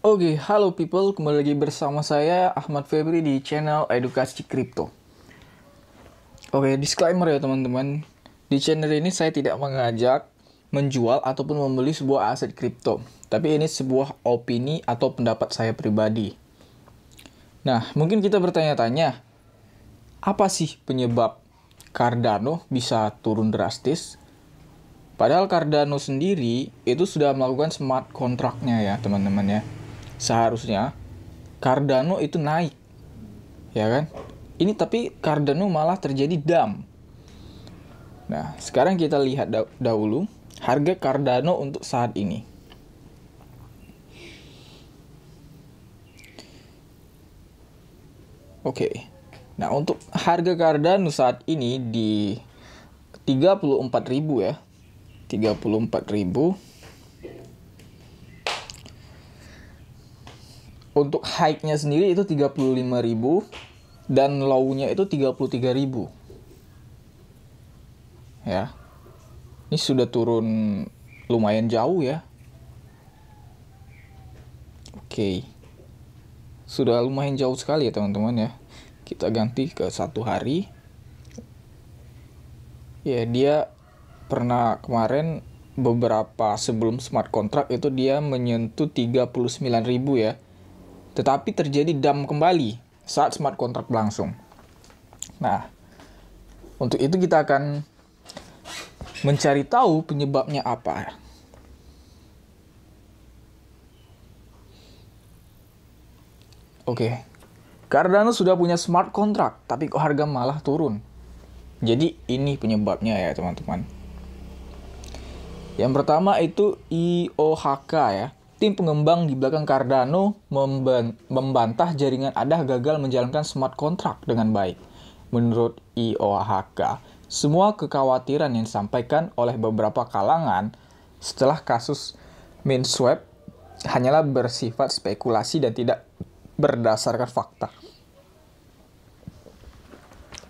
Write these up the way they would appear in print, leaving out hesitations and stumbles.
Oke, halo people, kembali lagi bersama saya Ahmad Febri di channel Edukasi Kripto. Oke, disclaimer ya teman-teman. Di channel ini saya tidak mengajak menjual ataupun membeli sebuah aset kripto, tapi ini sebuah opini atau pendapat saya pribadi. Nah, mungkin kita bertanya-tanya, apa sih penyebab Cardano bisa turun drastis? Padahal Cardano sendiri itu sudah melakukan smart kontraknya ya teman-teman ya. Seharusnya Cardano itu naik, ya kan? Ini tapi Cardano malah terjadi dump. Nah, sekarang kita lihat dahulu harga Cardano untuk saat ini. Oke. Nah, untuk harga Cardano saat ini di 34.000 ya. 34.000. Untuk high-nya sendiri itu 35.000 dan low-nya itu 33.000. Ya. Ini sudah turun lumayan jauh ya. Oke. Sudah lumayan jauh sekali ya teman-teman ya. Kita ganti ke 1 hari. Ya, dia pernah kemarin beberapa sebelum smart contract itu dia menyentuh 39.000 ya. Tetapi terjadi dump kembali saat smart contract berlangsung. Nah, untuk itu kita akan mencari tahu penyebabnya apa. Oke, Cardano sudah punya smart contract, tapi kok harga malah turun. Jadi ini penyebabnya ya teman-teman. Yang pertama itu IOHK ya. Tim pengembang di belakang Cardano membantah jaringan ADA gagal menjalankan smart contract dengan baik. Menurut IOHK, semua kekhawatiran yang disampaikan oleh beberapa kalangan setelah kasus MinSwap hanyalah bersifat spekulasi dan tidak berdasarkan fakta.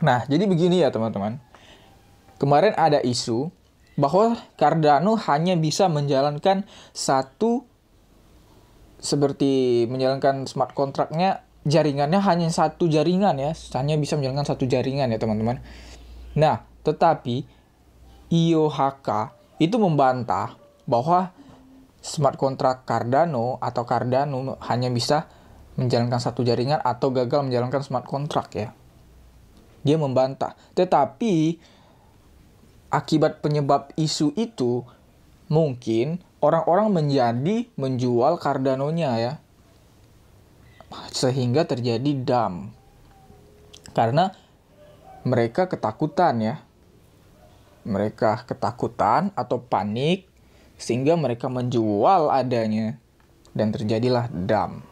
Nah, jadi begini ya teman-teman. Kemarin ada isu bahwa Cardano hanya bisa menjalankan seperti menjalankan smart contract-nya, jaringannya hanya satu jaringan ya, hanya bisa menjalankan satu jaringan ya teman-teman. Nah, tetapi IOHK itu membantah bahwa smart contract Cardano atau Cardano hanya bisa menjalankan satu jaringan atau gagal menjalankan smart contract ya. Dia membantah. Tetapi akibat penyebab isu itu mungkin orang-orang menjual Cardano-nya ya. Sehingga terjadi dump. Karena mereka ketakutan ya. Mereka ketakutan atau panik sehingga mereka menjual adanya dan terjadilah dump.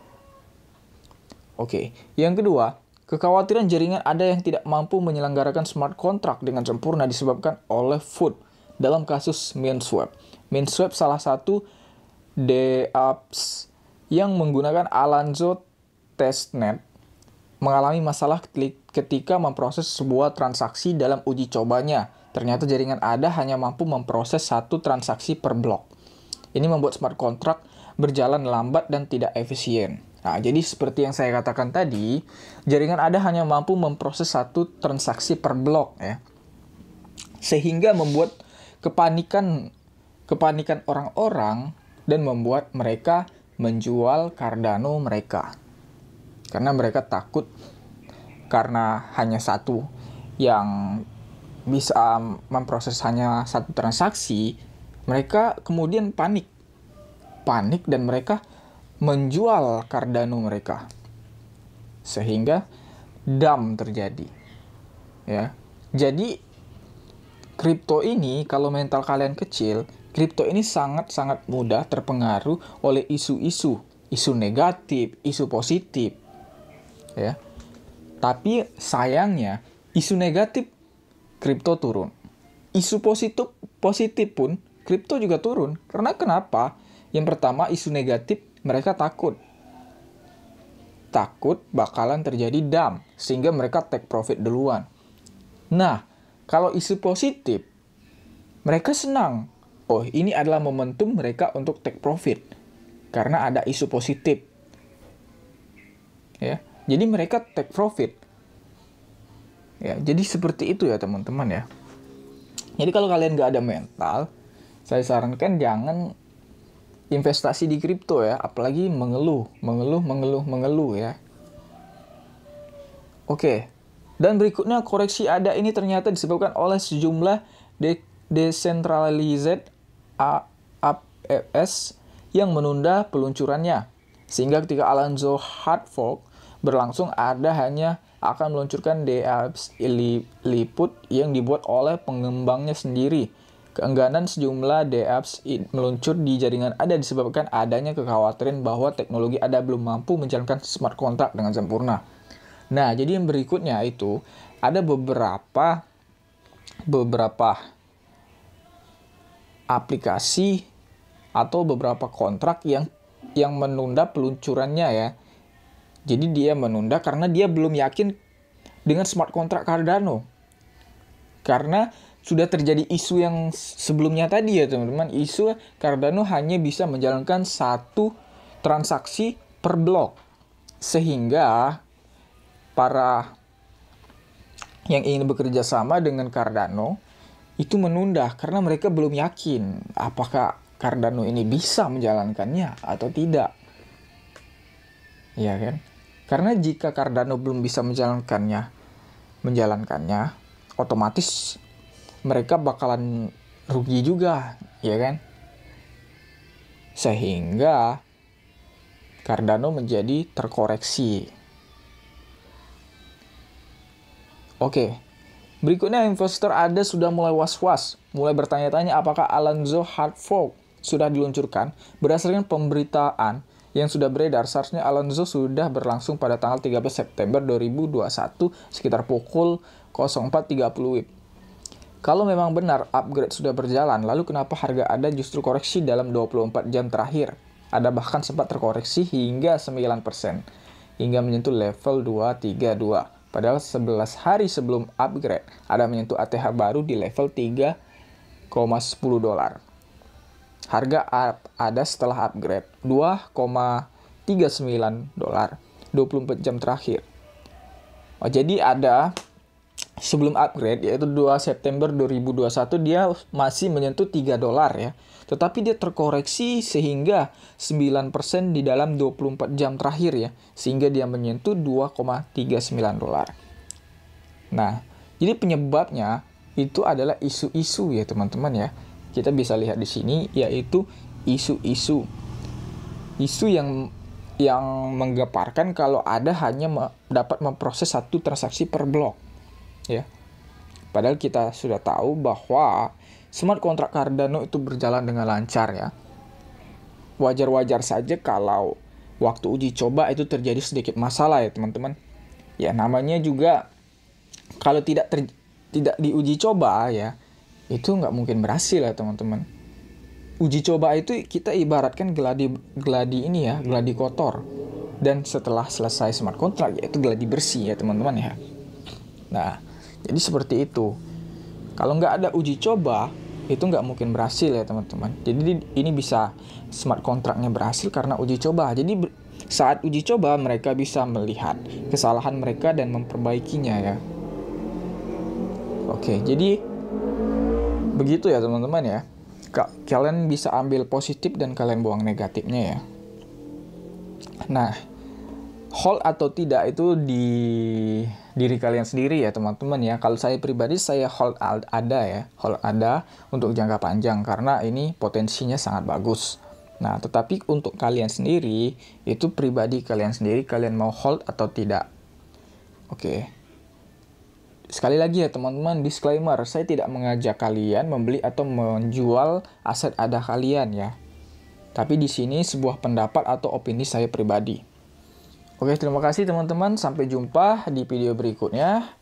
Oke, yang kedua, kekhawatiran jaringan ada yang tidak mampu menyelenggarakan smart contract dengan sempurna disebabkan oleh FUD dalam kasus MinSwap. MinSwap salah satu dApps yang menggunakan Alonzo testnet mengalami masalah ketika memproses sebuah transaksi dalam uji cobanya. Ternyata jaringan ADA hanya mampu memproses satu transaksi per blok. Ini membuat smart contract berjalan lambat dan tidak efisien. Nah, jadi seperti yang saya katakan tadi, jaringan ADA hanya mampu memproses satu transaksi per blok ya. Sehingga membuat kepanikan orang-orang dan membuat mereka menjual Cardano mereka. Karena mereka takut karena hanya satu yang bisa memproses hanya satu transaksi, mereka kemudian panik dan mereka menjual Cardano mereka. Sehingga dump terjadi. Ya. Jadi kripto ini kalau mental kalian kecil, kripto ini sangat-sangat mudah terpengaruh oleh isu negatif, isu positif. Ya. Tapi sayangnya isu negatif kripto turun. Isu positif pun kripto juga turun. Karena kenapa? Yang pertama isu negatif mereka takut bakalan terjadi dump sehingga mereka take profit duluan. Nah, kalau isu positif mereka senang. Oh, ini adalah momentum mereka untuk take profit. Karena ada isu positif. ya. Jadi mereka take profit. Ya, jadi seperti itu ya teman-teman ya. Jadi kalau kalian nggak ada mental, saya sarankan jangan investasi di kripto ya, apalagi mengeluh ya. Oke. Dan berikutnya, koreksi ada ini ternyata disebabkan oleh sejumlah decentralized APS yang menunda peluncurannya. Sehingga ketika Alonzo hard fork berlangsung, ada hanya akan meluncurkan dApps liput yang dibuat oleh pengembangnya sendiri. Keengganan sejumlah dApps meluncur di jaringan ADA disebabkan adanya kekhawatiran bahwa teknologi ADA belum mampu menjalankan smart contract dengan sempurna. Nah, jadi yang berikutnya itu ada beberapa aplikasi atau beberapa kontrak yang menunda peluncurannya ya. Jadi dia menunda karena dia belum yakin dengan smart contract Cardano. Karena sudah terjadi isu yang sebelumnya tadi ya teman-teman. Isu Cardano hanya bisa menjalankan satu transaksi per blok. Sehingga para yang ingin bekerja sama dengan Cardano itu menunda karena mereka belum yakin apakah Cardano ini bisa menjalankannya atau tidak. Ya kan? Karena jika Cardano belum bisa menjalankannya, otomatis mereka bakalan rugi juga, ya kan? Sehingga Cardano menjadi terkoreksi. Oke. Berikutnya, investor ada sudah mulai was-was, mulai bertanya-tanya apakah Alonzo hard fork sudah diluncurkan. Berdasarkan pemberitaan yang sudah beredar, seharusnya Alonzo sudah berlangsung pada tanggal 13 September 2021 sekitar pukul 04.30 WIB. Kalau memang benar upgrade sudah berjalan, lalu kenapa harga ADA justru koreksi dalam 24 jam terakhir? ADA bahkan sempat terkoreksi hingga 9%, hingga menyentuh level 232. Padahal 11 hari sebelum upgrade, ADA menyentuh ATH baru di level 3,10 dolar. Harga ADA setelah upgrade 2,39 dolar 24 jam terakhir. Jadi ADA sebelum upgrade yaitu 2 September 2021 dia masih menyentuh 3 dolar ya. Tetapi dia terkoreksi sehingga 9% di dalam 24 jam terakhir ya. Sehingga dia menyentuh 2,39 dolar. Nah, jadi penyebabnya itu adalah isu-isu ya teman-teman ya. Kita bisa lihat di sini yaitu isu yang menggeparkan kalau ADA hanya dapat memproses satu transaksi per blok ya. Padahal kita sudah tahu bahwa smart contract Cardano itu berjalan dengan lancar ya. Wajar-wajar saja kalau waktu uji coba itu terjadi sedikit masalah ya teman-teman. Ya namanya juga kalau tidak diuji coba ya itu nggak mungkin berhasil ya teman-teman. Uji coba itu kita ibaratkan gladi kotor. Dan setelah selesai smart contract yaitu gladi bersih ya teman-teman ya. Nah, jadi seperti itu. Kalau nggak ada uji coba itu nggak mungkin berhasil ya teman-teman. Jadi ini bisa smart contract-nya berhasil karena uji coba. Jadi saat uji coba mereka bisa melihat kesalahan mereka dan memperbaikinya ya. Oke, jadi begitu ya teman-teman ya. Kalian bisa ambil positif dan kalian buang negatifnya ya. Nah, hold atau tidak itu di diri kalian sendiri ya teman-teman ya. Kalau saya pribadi saya hold ADA untuk jangka panjang karena ini potensinya sangat bagus. Nah, tetapi untuk kalian sendiri itu pribadi kalian sendiri, kalian mau hold atau tidak. Oke. Sekali lagi ya teman-teman, disclaimer, saya tidak mengajak kalian membeli atau menjual aset ADA kalian ya. Tapi di sini sebuah pendapat atau opini saya pribadi. Oke, terima kasih teman-teman. Sampai jumpa di video berikutnya.